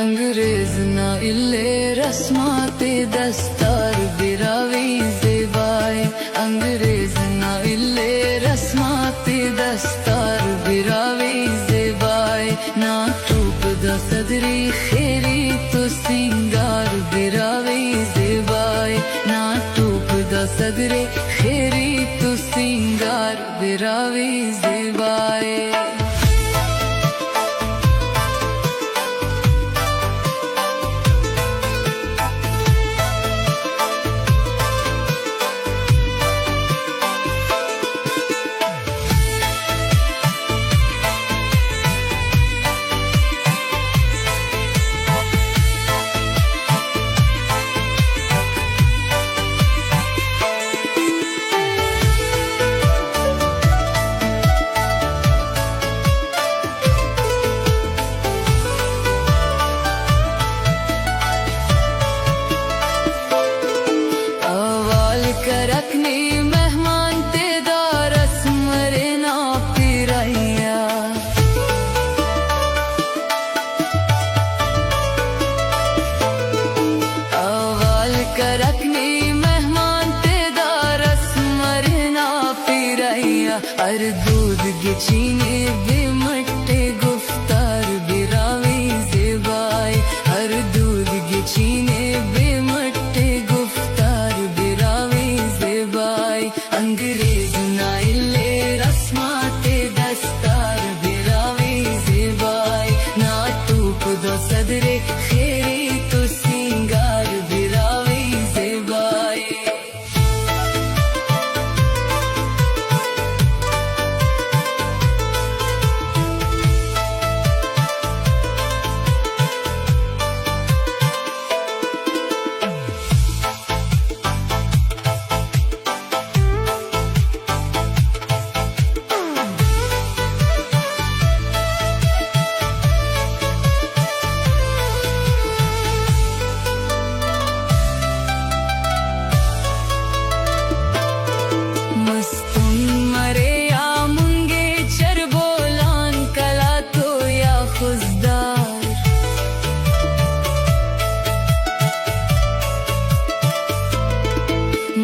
अंग्रेज ना इल्ले रस्माते दस्तार बिरावी ज़ेबाई अंग्रेज ना इल्ले रस्माते दस्तार बिरावी ज़ेबाई ना टूप दा सदरी खेरी तो सिंगार बिरावी ज़ेबाई ना टूप दा सदरी खेरी तो सिंगार बिरावी ज़ेबाई रखनी मेहमान ते दारस मरे ना पिराइया अवाल कर रखनी मेहमान ते दारस मरे ना पिराइया अर दूध गिचीने बेमट्टे गुफ्तार बिरावी ज़ेबाई हर दूध गिचीने बेमट्टे गुफ्तार बिरावी अंग्रेज ना इल्ले रस्माते दस्तार बिरावी ज़ेबाई ना टूप दा सदरे खेरी तो सिंगार बिरावी ज़ेबाई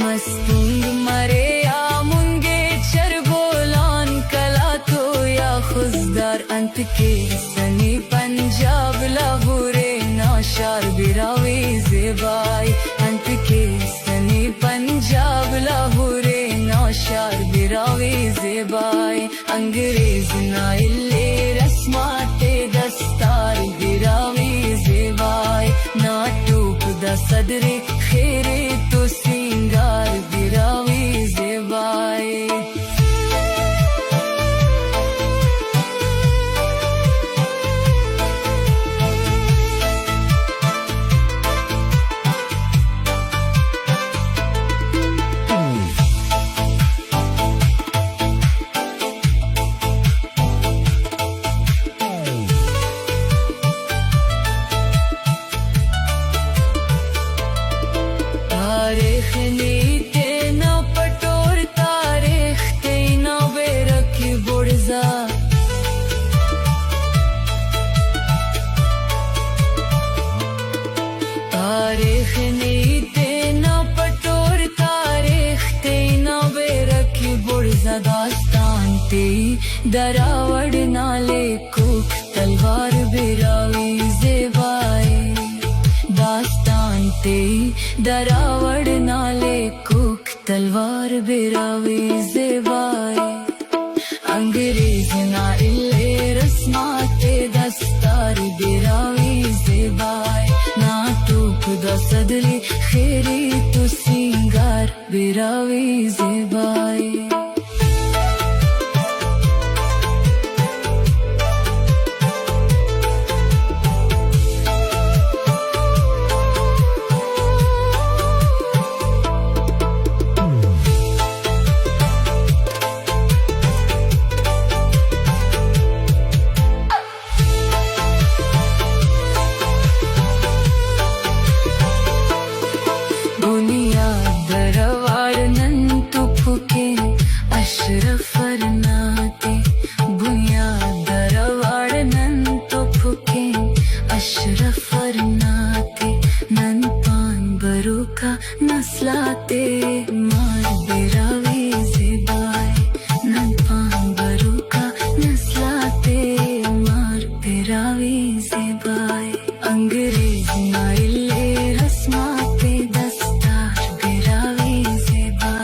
मस्तूंग मरे या मुंगे चरबोलान कला तो या खुजदार अंत के सनी पंजाब लाहौरे नाशार बिरावी ज़ेबाई अंत के सनी पंजाब लाहौरे नाशार बिरावी ज़ेबाई अंग्रेज ना इल्ले रस्माते दस्तार बिरावी ज़ेबाई ना टूप दा सदरे खेरे तो सिंगार बिरावी ज़ेबाई तारीख नीते ना पटोर तारीख ते ना बेरखी बुड़जा तारीख नीते ना पटोर तारीख ते ना बेरखी बुड़जा दास्तान ते दरावड़ नाले कुक तलवार बिरावी ज़ेबाई दास्तान ते दरावड़ नाले कुक तलवार बिरावी ज़ेबाई अंग्रेज ना इल्ले रस्माते दस्तार बिरावी ज़ेबाई ना टूप दा सदरी खेरी तो सिंगार बिरावी ज़ेबाई करना